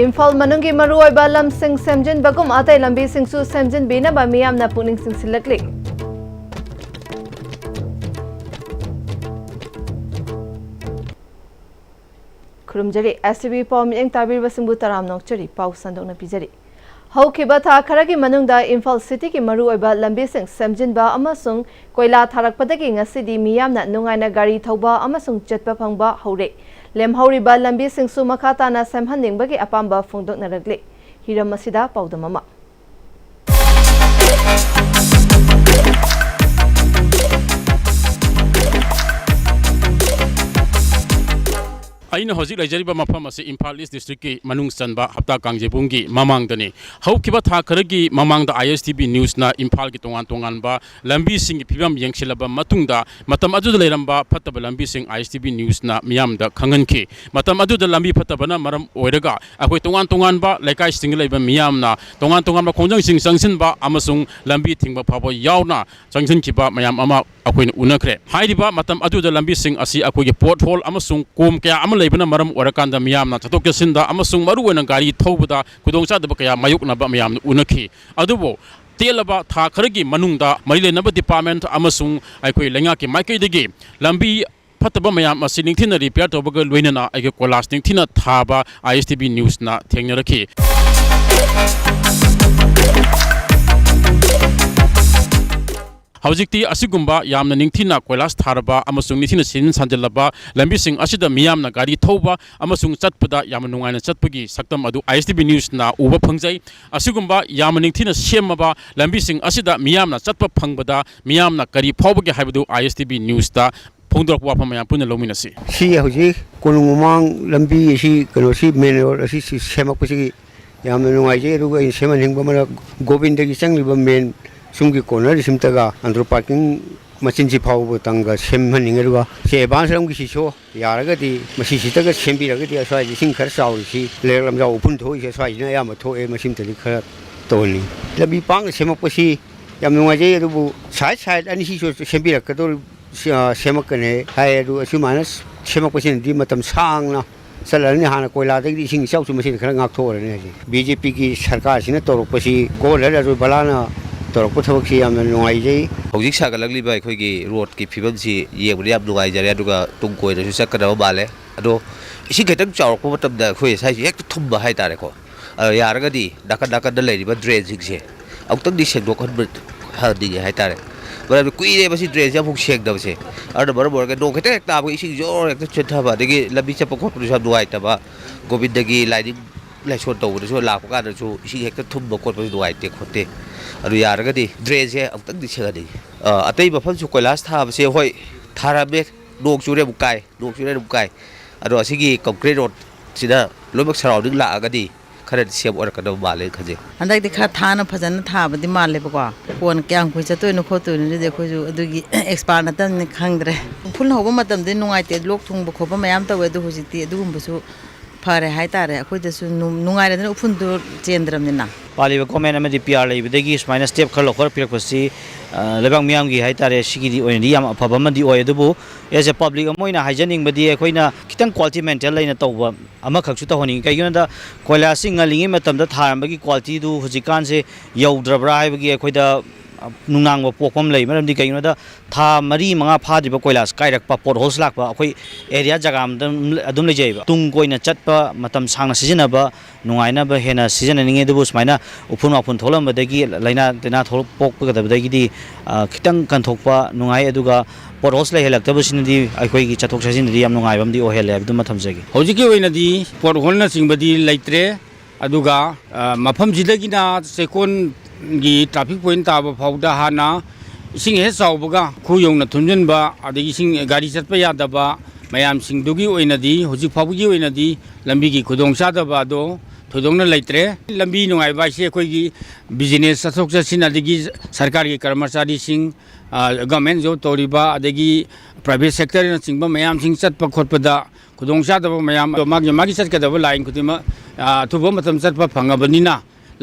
Imphal manungi maruoiba lamsing semjin bagum atai lambi singsu semjin bina ba miyamna puning singsilakli. Kurumjari Istv pom yang tabir basingbu taram nokchari pau sandok na pijari. Hau kiba tha kharagi manungda Imphal City ki maruoiba lambi sing semjin ba amasung koila tharakpadagi ngasidi miyamna nungaina gari thauba amasung chatpa phangba haure. Lemhauriba lambi singsu makata na semhanningbagi apamba phongdoknaragli. Hiram masida paudamama. Aina hojik laijariba mafam ase Imphal East District ki manung sanba hapta kangjebung ki mamang dani hau kiba tha kharagi mamang da Istv news na Imphal ki tongan ba lambi sing ki phibam yengsilaba matungda matam adu leiramba phataba lambi sing Istv news na miyam da khangan ki matam adu da lambi phataba na maram oiraga akoi tongan ba laikai sing leiba miyam na tongan ba khongjang sing sangsin ba amasung lambi thingba phabo yauna sangsin ki ba mayam ama akoi unakre hairiba matam adu da lambi sing asi akoi ki pothole amasung kom kya leibana maram orakanda miyamna chatok kesinda amasung maru ena gari thobada kudongcha daba kaya mayukna ba miyam unakhi adubo telaba tha kharagi manungda marilena department amasung aikoi lenga ki maikai degi lambi phataba mayam asi ningthina repair tobaga loinana aige kolas ningthina thaba Istv news na thengnarakhi Hawjikti asigumba yamna ningthina koilas tharaba amasung nithina sin sanjalaba lambising asida miyamna gari thoba amasung chatpada yamna nungaina chatpagi saktam adu Istv news na uba phangjai asigumba yamna ningthina semaba lambising asida miyamna chatpa phangbada miyamna gari phawbagi haibadu Istv news da phongdok wa phamaya puna lominasi si hawji kunumang lambi si kano si menor si semak pasi yamna nungai je ruga in seman hingba mara gobindagi changliba men Sungi corner simtaga andro parking machine ji phau tanga semhaningerwa se bansram gi siso yaraga di masi sitaga sembiraga di asai ji sing khar sauri si lelam ja upun thoi se sai na ya ma tho e masim tali khar toni labi pang semak pasi yam nunga je ru sai ani si so sembiraga to semak ne hai ru asumanas semak pasi di matam sang na salani hana koila de sing sau su masin khar ngak tho ne BJP ki sarkar sina torok pasi ko la ru balana Torok thawki yamna nungai jai hojik sagalagli ba khoi road ki phibam si yebri yam nungai jare aduga tungkoi da sakada bale ado isi getang chawk ko matam da khoi sai hek thumba hai tare ko yaraga di daka da lei ba drainage se autang di sek dokon ha di hai tare bara kui re basi drainage ya phuk sek da se ado bar ga do khete ta ba isi jor ek chetha ba de labi chapa ko pru sa duai ta ba gobind gi lighting lai shot to da so la ko ka da so isi hek thumba ko pru duai te khote adu yaragadi drainage amtang di chagadi atai bafam su koilas tha se hoi tharabe dok chure bukai adu asigi concrete road sida lobak surrounding la agadi khare sep or kada bale khaje andak di kha thana phajana thabadi male bako kon kyang khoi chatoi no khotu ni de khoi ju adugi expand na tan khangdre phul hoba matam de nungai te lok thung ba khoba mayam tawe du hojiti adugum busu fare hai tare khoi de su nungai de uphun du chendram ni na Paliba comment amadi PR leibadagi smaina step khalo khor pirakpasi lebang miyam gi haitare sigidi oini yam afaba madi oi adubu as a public amoina haijaning badi ekoina kitang quality maintain laina tawba ama khaksu ta honi kaigina da koila singa lingi matamda tharambagi quality du hujikan se yaudrabra haibagi ekoida nungang ba pokpam lei maramdi kaigina da tha mari manga phadriba koila skairak pa pot holes lakpa akoi area jagam adum lejaiba tung koina chatpa matam sangna sijina ba nungaina ba hena sijana ninge dubu smaina upun tholam badagi laina tena thol pokpa gadabadagi di kitang kanthokpa nungai aduga pot holes lai helak tabusinadi akoi gi chathok sajin di yam nungai bamdi o hele abdu matham jagi hojiki oinadi pot holna singbadi laitre aduga mafam jidagi na sekon gi traffic point ta ba phauda hana ising he saubaga khuyongna thunjinba adagi sing gari chatpa yadaba mayam singdugi oinadi hoji phaugi oinadi lambi gi khudong sadaba do thodongna laitre lambi nungai ba se khoi gi business sathok chasin adagi sarkar gi karmachari sing government job toriba adagi private sector na singba mayam sing chatpa khotpada khudong sadaba mayam magi chatkadaba line khudima thubo matam chatpa phangabani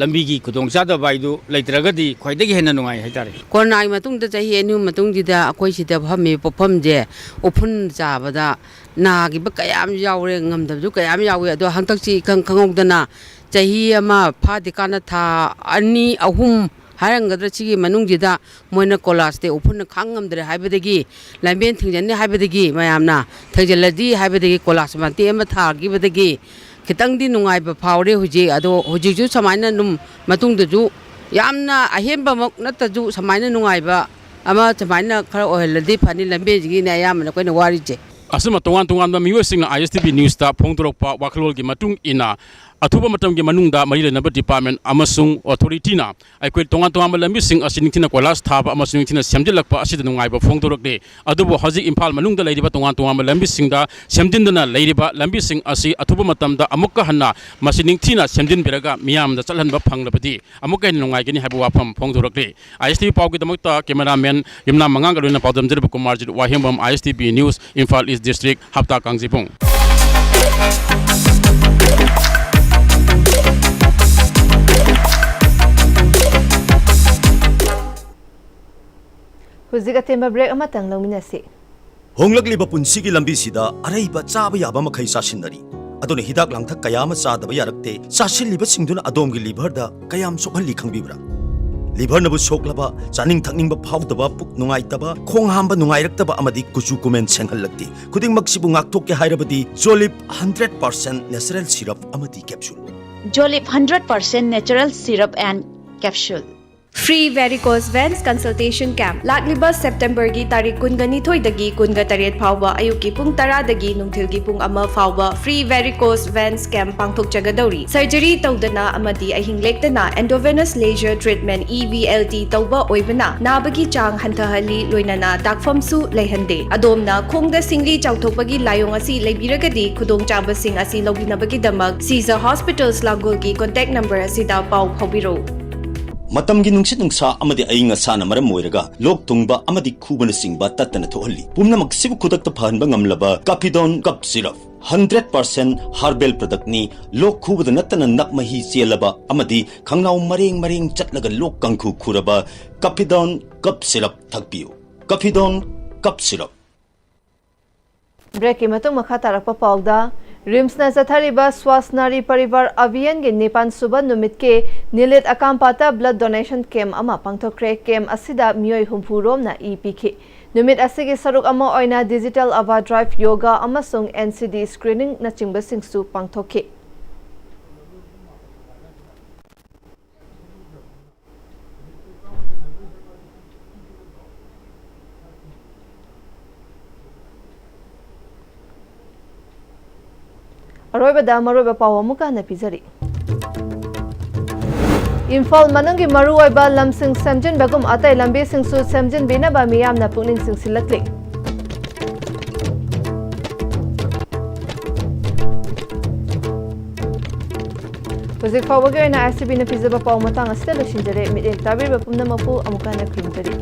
lambi kudong sada baidu leitragadi khwaidagi hena nungai haitare corona matung da chahi enu matung dida akoi sida phami popam je ophun chabada nagiba kayam yaure ngamdabju kayam yawe ado hangtakchi khangongdana chahi ama phadikana tha ani ahum harangadra chigi manungjida moina collage te upun khangamdre haibadagi lamben thingjanne haibadagi mayamna thajalladi haibadagi collage mante ama thagi badagi kitangdi nungai ba phawre huji ado huji ju samaina num matungdaju yamna ahemba mak nataju samaina nungai ba ama samaina khara oheladi phani lambe jigi na yamna koina wari je asuma tongan ba miwesing na ISTV news ta phongdorok pa waklol gi matung ina athuba matam gi manungda mari le number department amasung authority na aikoi tongan lambi sing asin thina kolas thaba amasung thina semjilak pa asid nungai ba phongdorok de adubo hoji imphal manungda leiriba tongan lambi sing da semjindana leiriba lambi sing asi athuba matam da amukka hanna masining thina semjin beraga miyam da chalhan ba phanglabadi amukka nungai gini habu wafam phongdorok de ISTV pau gi damakta cameraman yimna mangang galuna pawdam jirba kumar jir wahimbam ISTV news Imphal East District hapta kangjipung Huziga tema break amatang lauminasi. Honglakliba punsigi lambi sida araiba chaba yaba makhai sasinari. Adone hidak langthak kayama sadaba yarakte sasilliba singduna adomgi liver da kayam sokhalli khangbibra. Liver nabu soklaba chaning thakningba phawdaba puk nungaitaba khong hamba nungairaktaba amadi kuchu kumen senghallakti. Kuding magsibu ngaktokke hairabadi Jolip 100% natural syrup amadi capsule. Jolip 100% natural syrup and capsule. Free varicose veins consultation camp. Lakliba September gi tarik kungani thoi dagi kunga taret phawba ayuki pung tara dagi nungthil gi pung ama phawba free varicose veins camp pangthok jagadori. Surgery tawdana amadi ahing lektana endovenous laser treatment EVLT tawba oibana nabagi chang hantahali loinana dakfam su leihande. Adomna khongda singli chawthokpagi layong asi leibiragadi khudong chaba sing asi lobinabagi damak Caesar Hospitals Lagol gi contact number asida pau phawbiro. Matamgi nungsit nungsa amadi ainga sana maram moiraga lok tungba amadi khubana singba tatana thohalli pumna maksibu khudakta phanba ngamlaba Capidon cup syrup 100% herbal product ni lok khubada natana nakmahi chelaba amadi khangnaw mareng chatlaga lok kangkhu khuraba Capidon cup syrup thakpiu Capidon cup syrup Break matung makha tarakpa pawda Rims na sathariba Swasnari Parivar Avian ge Nepan Suba numit ke Nilit Akampata blood donation camp ama pangthokre camp asida miyoi humpurom na EPK numit asige saruk ama oina digital ava drive yoga amasung NCD screening na chingba singsu pangthoke Aroiba da maroiba pawa muka na pizari. Imphal manungi maruaiba lamsing semjin bagum atai lambi singsu semjin bina ba miyam na pungning sing silakli. Huzik pawa gaya na ICB na pizaba pawa matang asila shinjare mideng tabir ba pumna mapu amuka na krimjari.